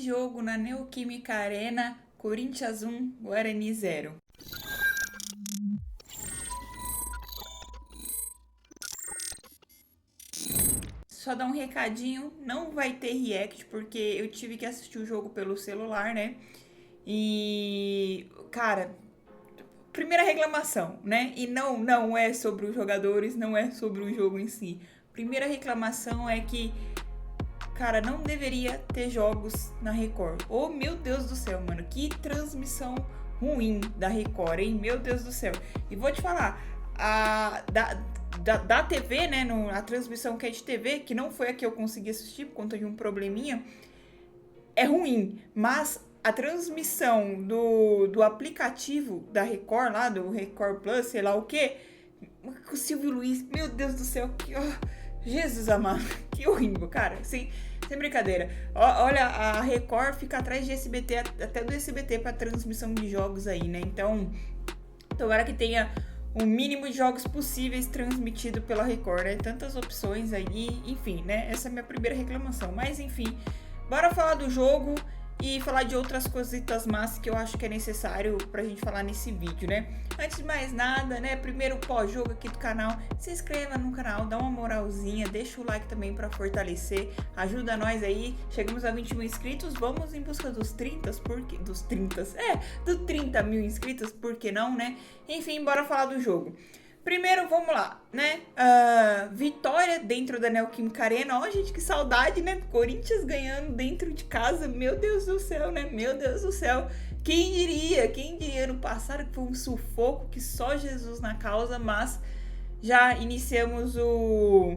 jogo na Neoquímica Arena, Corinthians 1, Guarani 0. Só dar um recadinho, não vai ter react, porque eu tive que assistir o jogo pelo celular, né? E, cara, primeira reclamação, né? E não é sobre os jogadores, não é sobre o jogo em si. Primeira reclamação é que, cara, não deveria ter jogos na Record. Oh, meu Deus do céu, mano, que transmissão ruim da Record, hein? Meu Deus do céu. E vou te falar, da TV, né, a transmissão que é de TV, que não foi a que eu consegui assistir por conta de um probleminha, é ruim, mas a transmissão do aplicativo da Record, lá do Record Plus, sei lá o que, com o Silvio Luiz, meu Deus do céu, que, Jesus amado, que horrível, cara, sem brincadeira. Olha, a Record fica atrás de SBT, até do SBT pra transmissão de jogos aí, né, então, tomara que tenha o mínimo de jogos possíveis transmitido pela Record, né? Tantas opções aí, enfim, né? Essa é a minha primeira reclamação. Mas, enfim, bora falar do jogo e falar de outras cositas massas que eu acho que é necessário pra gente falar nesse vídeo, né? Antes de mais nada, né? Primeiro pós-jogo aqui do canal, se inscreva no canal, dá uma moralzinha, deixa o like também pra fortalecer, ajuda nós aí. Chegamos a 20 mil inscritos, vamos em busca dos 30, dos 30 mil inscritos, por que não, né? Enfim, bora falar do jogo. Primeiro, vamos lá, né? Vitória dentro da Neoquímica Arena. Ó, gente, que saudade, né? Corinthians ganhando dentro de casa. Meu Deus do céu, né? Meu Deus do céu. Quem diria no passado que foi um sufoco que só Jesus na causa, mas já iniciamos o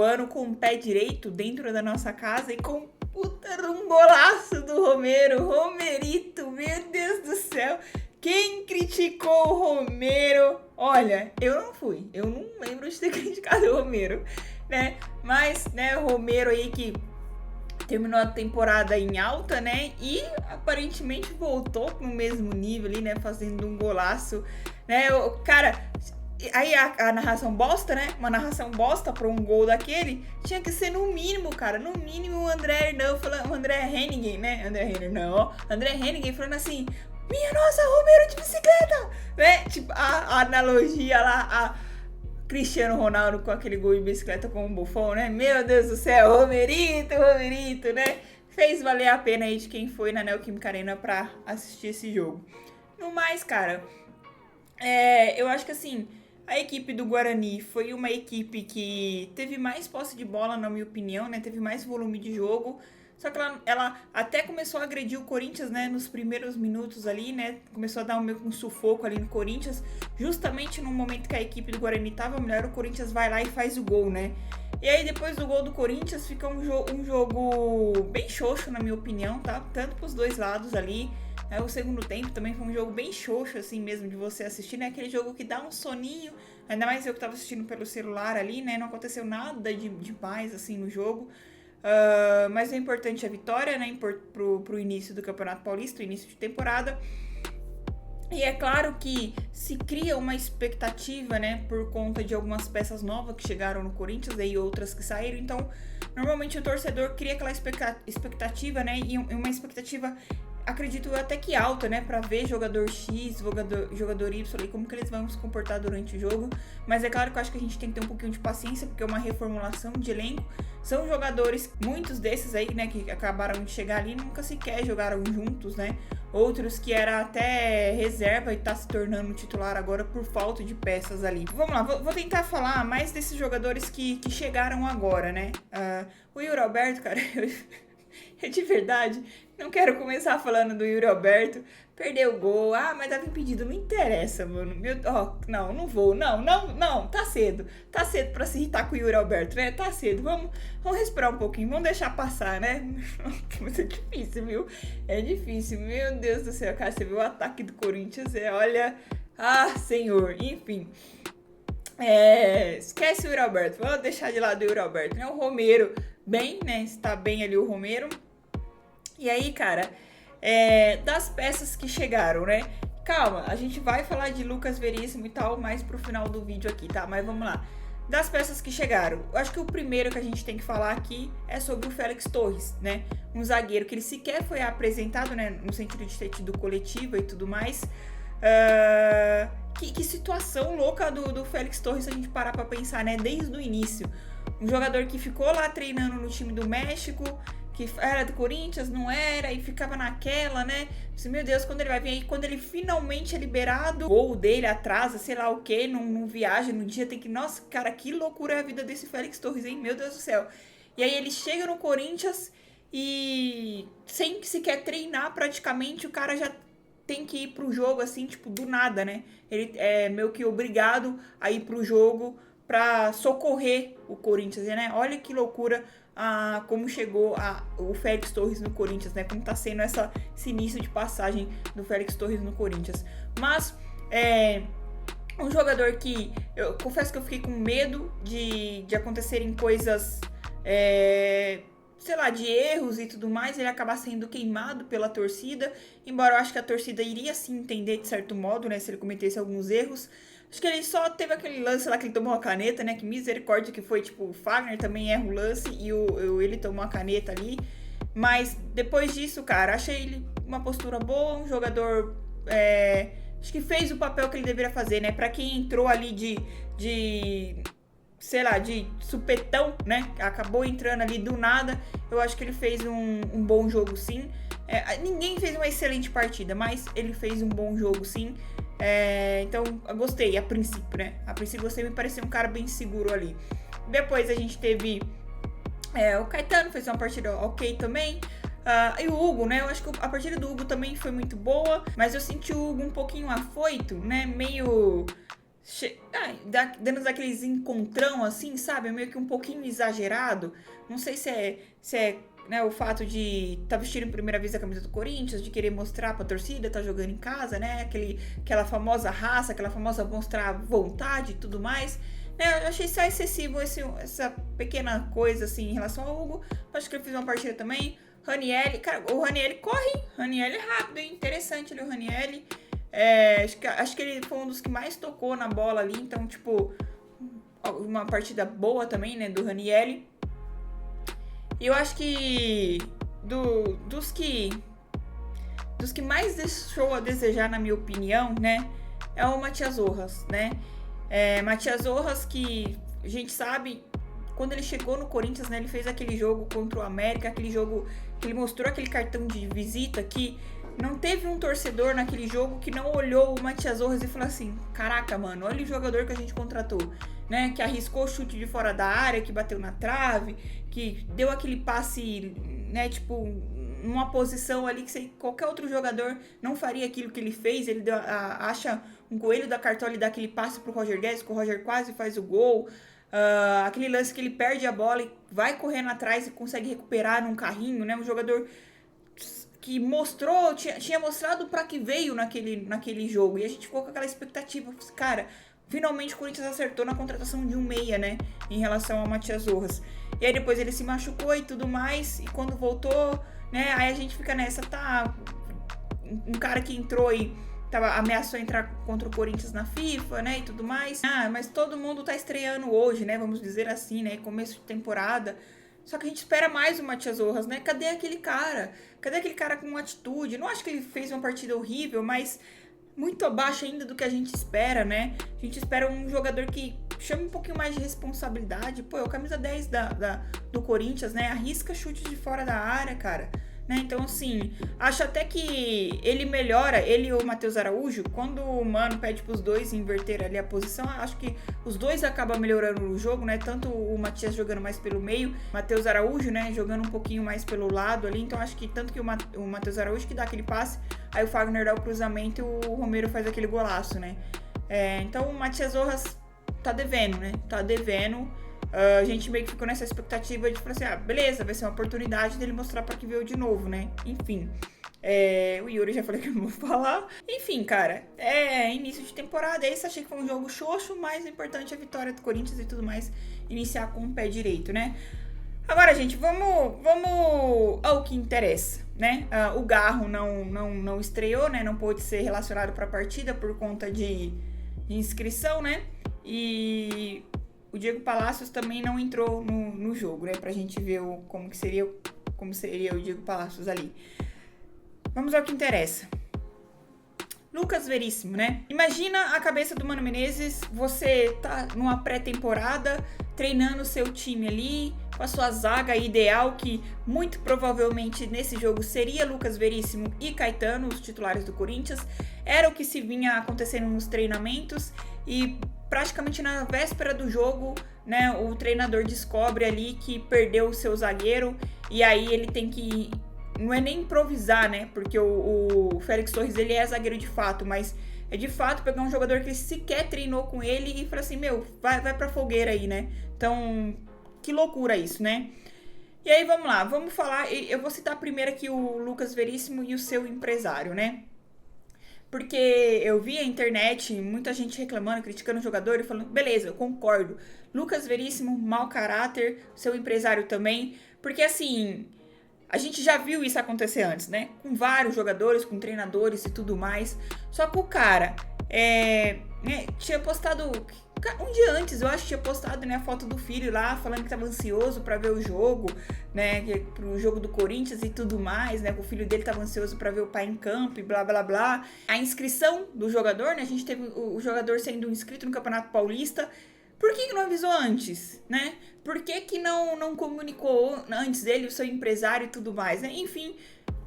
ano com o pé direito dentro da nossa casa e com um golaço do Romero. Romerito, meu Deus do céu. Quem criticou o Romero? Olha, eu não lembro de ter criticado o Romero, né? Mas, né, o Romero aí que terminou a temporada em alta, né? E aparentemente voltou no mesmo nível ali, né? Fazendo um golaço, né? Cara, aí a narração bosta, né? Uma narração bosta pra um gol daquele, tinha que ser no mínimo, cara. No mínimo o André Henningen, né? André Henningen falando assim: minha nossa, Romero de bicicleta, né? Tipo, a analogia lá, a Cristiano Ronaldo com aquele gol de bicicleta com o Buffon, né? Meu Deus do céu, Romerito, né? Fez valer a pena aí de quem foi na Neoquímica Arena pra assistir esse jogo. No mais, cara, eu acho que assim, a equipe do Guarani foi uma equipe que teve mais posse de bola, na minha opinião, né? Teve mais volume de jogo. Só que ela até começou a agredir o Corinthians, né, nos primeiros minutos ali, né, começou a dar um sufoco ali no Corinthians, justamente no momento que a equipe do Guarani tava melhor, o Corinthians vai lá e faz o gol, né. E aí depois do gol do Corinthians fica um jogo bem xoxo, na minha opinião, tá, tanto pros dois lados ali. O segundo tempo também foi um jogo bem xoxo, assim mesmo, de você assistir, né, aquele jogo que dá um soninho, ainda mais eu que tava assistindo pelo celular ali, né, não aconteceu nada de mais, assim, no jogo. Mas o importante é a vitória, né, pro início do Campeonato Paulista, o início de temporada. E é claro que se cria uma expectativa, né, por conta de algumas peças novas que chegaram no Corinthians e outras que saíram. Então, normalmente o torcedor cria aquela expectativa, né, e uma expectativa, acredito até que alta, né, pra ver jogador X, jogador Y e como que eles vão se comportar durante o jogo. Mas é claro que eu acho que a gente tem que ter um pouquinho de paciência, porque é uma reformulação de elenco. São jogadores, muitos desses aí, né, que acabaram de chegar ali, nunca sequer jogaram juntos, né. Outros que era até reserva e tá se tornando titular agora por falta de peças ali. Vamos lá, vou tentar falar mais desses jogadores que chegaram agora, né. O Yuri Alberto, cara, eu de verdade não quero começar falando do Yuri Alberto. Perdeu o gol, mas tava impedido, não interessa, mano. Não vou, não, tá cedo pra se irritar com o Yuri Alberto, né? Tá cedo, vamos respirar um pouquinho, vamos deixar passar, né? Mas é difícil, viu? É difícil, meu Deus do céu, cara, você viu o ataque do Corinthians, olha, senhor, enfim. Esquece o Yuri Alberto, vamos deixar de lado o Yuri Alberto, né? O Romero, bem, né? Está bem ali o Romero. E aí, cara, das peças que chegaram, né? Calma, a gente vai falar de Lucas Veríssimo e tal mais pro final do vídeo aqui, tá? Mas vamos lá. das peças que chegaram. Eu acho que o primeiro que a gente tem que falar aqui é sobre o Félix Torres, né? Um zagueiro que ele sequer foi apresentado, né? No sentido de ter tido coletiva e tudo mais. Que situação louca do Félix Torres se a gente parar pra pensar, né? Desde o início. Um jogador que ficou lá treinando no time do México, que era do Corinthians, não era, e ficava naquela, né? Meu Deus, quando ele vai vir aí, quando ele finalmente é liberado, o voo dele atrasa, sei lá o que, não viaja no dia, tem que... Nossa, cara, que loucura é a vida desse Félix Torres, hein? Meu Deus do céu. E aí ele chega no Corinthians e sem sequer treinar praticamente, o cara já tem que ir pro jogo, assim, tipo, do nada, né? Ele é meio que obrigado a ir pro jogo pra socorrer o Corinthians, né? Olha que loucura como chegou o Félix Torres no Corinthians, né? Como tá sendo esse início de passagem do Félix Torres no Corinthians. Mas, um jogador que eu confesso que eu fiquei com medo de acontecerem coisas, sei lá, de erros e tudo mais, ele acabar sendo queimado pela torcida, embora eu acho que a torcida iria sim entender de certo modo, né, se ele cometesse alguns erros. Acho que ele só teve aquele lance lá que ele tomou uma caneta, né, que misericórdia que foi, tipo, o Fagner também erra o lance e ele tomou uma caneta ali, mas depois disso, cara, achei ele uma postura boa, um jogador, acho que fez o papel que ele deveria fazer, né, pra quem entrou ali sei lá, de supetão, né? Acabou entrando ali do nada. Eu acho que ele fez um bom jogo, sim. Ninguém fez uma excelente partida, mas ele fez um bom jogo, sim. Então, eu gostei, a princípio, né? A princípio, gostei, me pareceu um cara bem seguro ali. Depois a gente teve o Caetano, fez uma partida ok também. E o Hugo, né? Eu acho que a partida do Hugo também foi muito boa, mas eu senti o Hugo um pouquinho afoito, né? Meio... dando aqueles encontrão assim, sabe? Meio que um pouquinho exagerado. Não sei se é né, o fato de estar vestindo primeira vez a camisa do Corinthians, de querer mostrar pra torcida, tá jogando em casa, né? Aquela famosa raça, aquela famosa mostrar vontade e tudo mais. Né? Eu achei só excessivo essa pequena coisa assim em relação ao Hugo. Acho que ele fez uma partida também. Ranieri, cara, o Ranieri corre, hein? Ranieri é rápido, hein? Interessante ali o Ranieri. Acho que ele foi um dos que mais tocou na bola ali, então, tipo, uma partida boa também, né, do Ranieri. E eu acho que dos que mais deixou a desejar, na minha opinião, né, é o Matias Rojas, né? Matias Rojas, que a gente sabe, quando ele chegou no Corinthians, né, ele fez aquele jogo contra o América, aquele jogo que ele mostrou aquele cartão de visita que não teve um torcedor naquele jogo que não olhou o Matias Rojas e falou assim: caraca, mano, olha o jogador que a gente contratou, né? Que arriscou o chute de fora da área, que bateu na trave, que deu aquele passe, né? Tipo, numa posição ali que qualquer outro jogador não faria aquilo que ele fez. Ele acha um coelho da cartola e dá aquele passe pro Roger Guedes, que o Roger quase faz o gol. Aquele lance que ele perde a bola e vai correndo atrás e consegue recuperar num carrinho, né? Um jogador que mostrou, tinha mostrado pra que veio naquele jogo. E a gente ficou com aquela expectativa, cara, finalmente o Corinthians acertou na contratação de um meia, né, em relação ao Matias Rojas. E aí depois ele se machucou e tudo mais, e quando voltou, né, aí a gente fica nessa, tá, um cara que entrou e ameaçou entrar contra o Corinthians na FIFA, né, e tudo mais. Mas todo mundo tá estreando hoje, né, vamos dizer assim, né, começo de temporada. Só que a gente espera mais o Matias Rojas, né? Cadê aquele cara? Cadê aquele cara com atitude? Não acho que ele fez uma partida horrível, mas muito abaixo ainda do que a gente espera, né? A gente espera um jogador que chame um pouquinho mais de responsabilidade. Pô, é o camisa 10 do Corinthians, né? Arrisca chute de fora da área, cara. Né? Então, assim, acho até que ele melhora, ele e o Matheus Araújo, quando o Mano pede pros dois inverter ali a posição, acho que os dois acabam melhorando o jogo, né? Tanto o Matias jogando mais pelo meio, Matheus Araújo, né, jogando um pouquinho mais pelo lado ali, então acho que tanto que o Matheus Araújo que dá aquele passe, aí o Fagner dá o cruzamento e o Romero faz aquele golaço, né? Então o Matias Rojas tá devendo, né? Tá devendo. A gente meio que ficou nessa expectativa de falar assim, beleza, vai ser uma oportunidade dele mostrar pra que veio de novo, né? Enfim, o Yuri já falei que eu não vou falar. Enfim, cara, início de temporada, esse achei que foi um jogo xoxo, mas o importante é a vitória do Corinthians e tudo mais, iniciar com o pé direito, né? Agora, gente, vamos ao que interessa, né? O Garro não estreou, né? Não pôde ser relacionado pra partida por conta de inscrição, né? E o Diego Palacios também não entrou no jogo, né? Pra gente ver como seria o Diego Palacios ali. Vamos ao que interessa. Lucas Veríssimo, né? Imagina a cabeça do Mano Menezes, você tá numa pré-temporada, treinando o seu time ali, com a sua zaga ideal, que muito provavelmente nesse jogo seria Lucas Veríssimo e Caetano, os titulares do Corinthians. Era o que se vinha acontecendo nos treinamentos e praticamente na véspera do jogo, né, o treinador descobre ali que perdeu o seu zagueiro e aí ele tem que... Não é nem improvisar, né? Porque o Félix Torres, ele é zagueiro de fato, mas é de fato pegar um jogador que sequer treinou com ele e falar assim, vai pra fogueira aí, né? Então, que loucura isso, né? E aí, vamos lá, vamos falar, eu vou citar primeiro aqui o Lucas Veríssimo e o seu empresário, né? Porque eu vi a internet, muita gente reclamando, criticando o jogador e falando, beleza, eu concordo. Lucas Veríssimo, mau caráter, seu empresário também, porque assim... A gente já viu isso acontecer antes, né? Com vários jogadores, com treinadores e tudo mais. Só que o cara tinha postado... Um dia antes, eu acho que tinha postado, né, a foto do filho lá, falando que tava ansioso pra ver o jogo, né? Pro jogo do Corinthians e tudo mais, né? O filho dele tava ansioso pra ver o pai em campo e blá, blá, blá. A inscrição do jogador, né? A gente teve o jogador sendo inscrito no Campeonato Paulista. Por que não avisou antes, né? Por que não comunicou antes dele, o seu empresário e tudo mais, né? Enfim,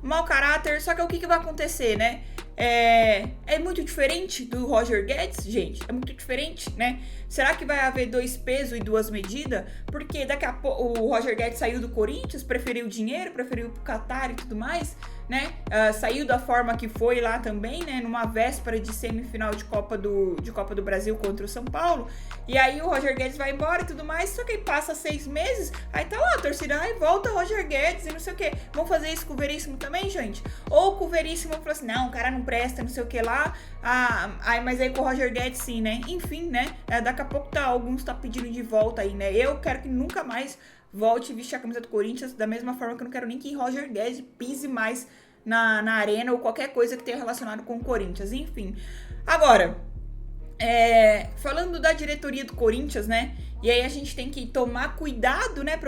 mau caráter. Só que o que vai acontecer, né? É muito diferente do Roger Guedes, gente. É muito diferente, né? Será que vai haver 2 pesos e 2 medidas? Porque daqui a pouco o Roger Guedes saiu do Corinthians, preferiu dinheiro, preferiu pro Qatar e tudo mais, né? Saiu da forma que foi lá também, né? Numa véspera de semifinal de Copa do Brasil contra o São Paulo. E aí o Roger Guedes vai embora e tudo mais. Só que aí passa 6 meses, aí tá lá a torcida, aí volta o Roger Guedes e não sei o quê. Vamos fazer isso com o Veríssimo também, gente? Ou com o Veríssimo falou assim, não, o cara não presta, não sei o que lá. Mas aí com o Roger Guedes sim, né? Enfim, né? Daqui a pouco alguns tá pedindo de volta aí, né? Eu quero que nunca mais volte a vestir a camisa do Corinthians, da mesma forma que eu não quero nem que Roger Guedes pise mais na arena ou qualquer coisa que tenha relacionado com o Corinthians, enfim. Agora, falando da diretoria do Corinthians, né? E aí a gente tem que tomar cuidado, né,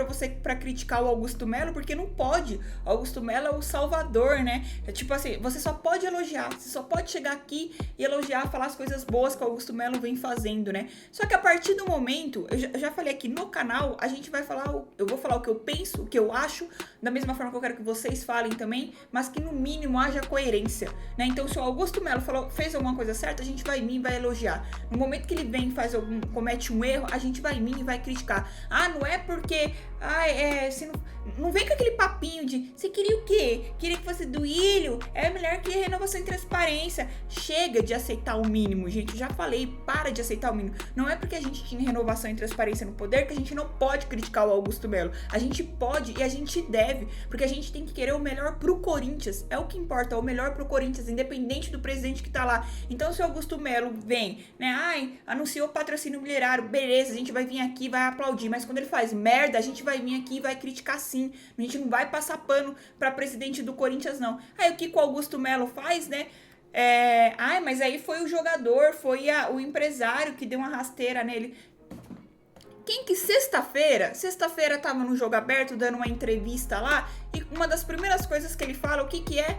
pra criticar o Augusto Melo, porque não pode. O Augusto Melo é o salvador, né? É tipo assim, você só pode elogiar, você só pode chegar aqui e elogiar, falar as coisas boas que o Augusto Melo vem fazendo, né? Só que a partir do momento, eu já falei aqui no canal, a gente vai falar, eu vou falar o que eu penso, o que eu acho, da mesma forma que eu quero que vocês falem também, mas que no mínimo haja coerência, né? Então se o Augusto Melo fez alguma coisa certa, a gente vai vir e vai elogiar. No momento que ele vem e comete um erro, a gente vai vir e vai criticar. Não é porque você não vem com aquele papinho de você queria o quê? Queria que fosse do Ilho? É melhor que renovação e transparência. Chega de aceitar o mínimo, gente. Eu já falei, para de aceitar o mínimo. Não é porque a gente tinha renovação e transparência no poder que a gente não pode criticar o Augusto Melo. A gente pode e a gente deve, porque a gente tem que querer o melhor pro Corinthians. É o que importa, o melhor pro Corinthians, independente do presidente que tá lá. Então se o Augusto Melo vem, né, anunciou patrocínio milionário, beleza, a gente vai vir aqui, vai aplaudir, mas quando ele faz merda, a gente vai vir aqui e vai criticar sim. A gente não vai passar pano pra presidente do Corinthians, não. Aí o que o Augusto Melo faz, né? Mas aí foi o jogador, foi o empresário que deu uma rasteira nele. Quem que sexta-feira tava no Jogo Aberto dando uma entrevista lá e uma das primeiras coisas que ele fala, o que é?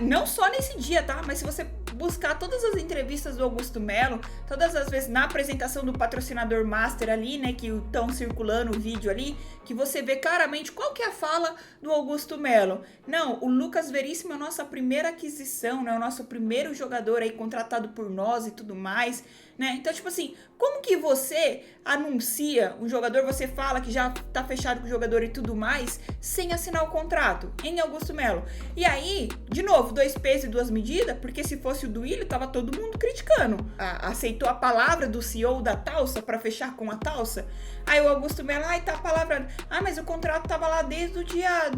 Não só nesse dia, tá? Mas se você buscar todas as entrevistas do Augusto Melo, todas as vezes na apresentação do patrocinador master ali, né, que estão circulando o vídeo ali, que você vê claramente qual que é a fala do Augusto Melo. Não, o Lucas Veríssimo é a nossa primeira aquisição, né, o nosso primeiro jogador aí contratado por nós e tudo mais, né? Então, tipo assim, como que você anuncia um jogador, você fala que já tá fechado com o jogador e tudo mais, sem assinar o contrato, em Augusto Melo? E aí, de novo, 2 pesos e 2 medidas, porque se fosse o Duílio, tava todo mundo criticando. Aceitou a palavra do CEO da Talça pra fechar com a Talça. Aí o Augusto Melo, tá a palavra... mas o contrato tava lá desde o dia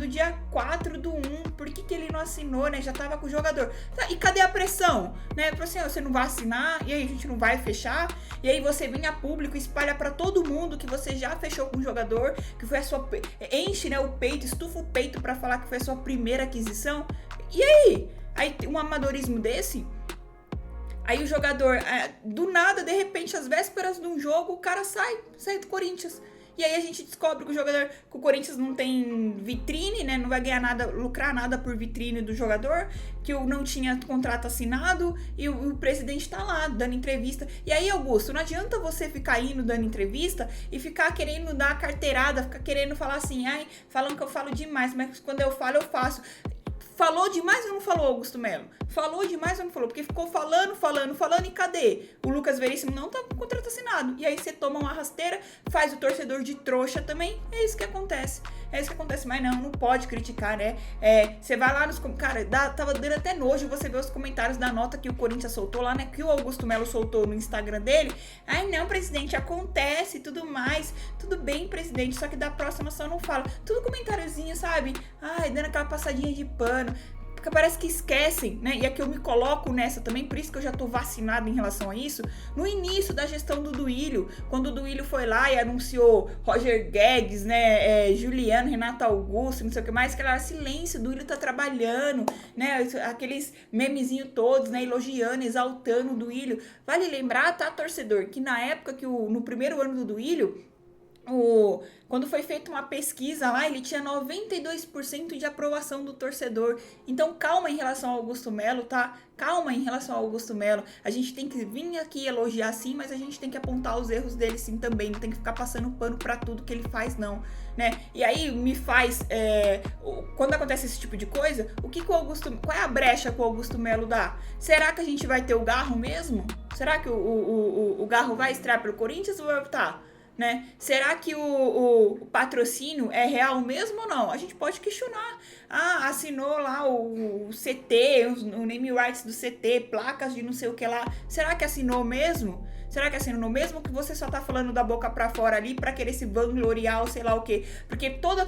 4/1, por que ele não assinou, né? Já tava com o jogador. Tá, e cadê a pressão? Né? Falou assim, você não vai assinar, e aí a gente não vai fechar, e aí você vem a público e espalha pra todo mundo que você já fechou com o jogador, que foi a sua... Enche, né, o peito, estufa o peito pra falar que foi a sua primeira aquisição. E aí? Aí um amadorismo desse... Aí o jogador, do nada, de repente, às vésperas de um jogo, o cara sai do Corinthians. E aí a gente descobre que que o Corinthians não tem vitrine, né? Não vai ganhar nada, lucrar nada por vitrine do jogador, que não tinha contrato assinado e o presidente tá lá dando entrevista. E aí, Augusto, não adianta você ficar indo dando entrevista e ficar querendo dar carteirada, ficar querendo falar assim, falando que eu falo demais, mas quando eu falo, eu faço. Falou demais ou não falou, Augusto Melo? Falou demais ou não falou? Porque ficou falando, e cadê? O Lucas Veríssimo não tá com contrato assinado. E aí você toma uma rasteira, faz o torcedor de trouxa também. É isso que acontece. Mas não pode criticar, né? Você vai lá nos... Cara, tava dando até nojo você ver os comentários da nota que o Corinthians soltou lá, né? Que o Augusto Melo soltou no Instagram dele. Ai, não, presidente, acontece e tudo mais. Tudo bem, presidente, só que da próxima só não fala. Tudo comentáriozinho, sabe? Ai, dando aquela passadinha de pano. Porque parece que esquecem, né? E aqui eu me coloco nessa também, por isso que eu já tô vacinada em relação a isso. No início da gestão do Duílio, quando o Duílio foi lá e anunciou Roger Guedes, né? Juliano, Renato Augusto, não sei o que mais, que era silêncio, o Duílio tá trabalhando, né? Aqueles memezinhos todos, né? Elogiando, exaltando o Duílio. Vale lembrar, tá, torcedor, que na época no primeiro ano do Duílio, quando foi feita uma pesquisa lá, ele tinha 92% de aprovação do torcedor. Então, calma em relação ao Augusto Melo, tá? Calma em relação ao Augusto Melo. A gente tem que vir aqui elogiar sim, mas a gente tem que apontar os erros dele sim também. Não tem que ficar passando pano pra tudo que ele faz, não, né? E aí me faz... quando acontece esse tipo de coisa, qual é a brecha que o Augusto Melo dá? Será que a gente vai ter o Garro mesmo? Será que o Garro vai estrear pelo Corinthians ou vai optar? Né? Será que o patrocínio é real mesmo ou não? A gente pode questionar. Assinou lá o CT, o name rights do CT, placas de não sei o que lá. Será que assinou mesmo? Será que assinou mesmo que você só tá falando da boca pra fora ali pra querer se vangloriar ou sei lá o quê? Porque toda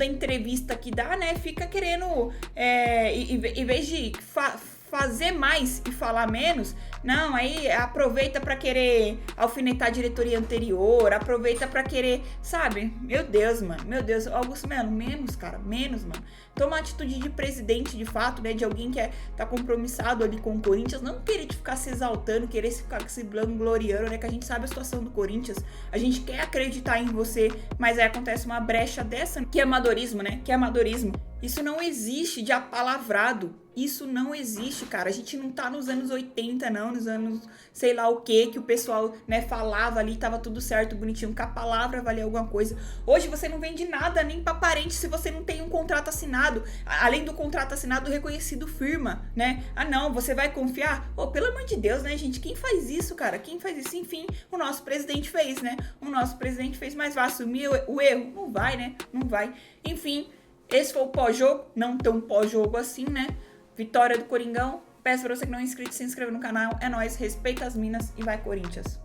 entrevista que dá, né, fica querendo, em vez de fazer mais e falar menos, não, aí aproveita pra querer alfinetar a diretoria anterior, aproveita pra querer, sabe? Meu Deus, Augusto Melo, menos, cara, menos, mano. Toma uma atitude de presidente, de fato, né, de alguém que tá compromissado ali com o Corinthians, não querer ficar se exaltando, querer ficar se vangloriando, né, que a gente sabe a situação do Corinthians, a gente quer acreditar em você, mas aí acontece uma brecha dessa, que é amadorismo, né, Isso não existe de apalavrado. Isso não existe, cara. A gente não tá nos anos 80, não. Nos anos sei lá o que o pessoal, né, falava ali, tava tudo certo, bonitinho, que a palavra valia alguma coisa. Hoje você não vende nada nem pra parente se você não tem um contrato assinado. Além do contrato assinado, reconhecido firma, né? Não, você vai confiar? Pelo amor de Deus, né, gente? Quem faz isso, cara? Quem faz isso? Enfim, o nosso presidente fez, né? Mas vai assumir o erro? Não vai, né? Não vai. Enfim... Esse foi o pós-jogo, não tão pós-jogo assim, né? Vitória do Coringão. Peço pra você que não é inscrito, se inscreva no canal. É nóis, respeita as minas e vai Corinthians.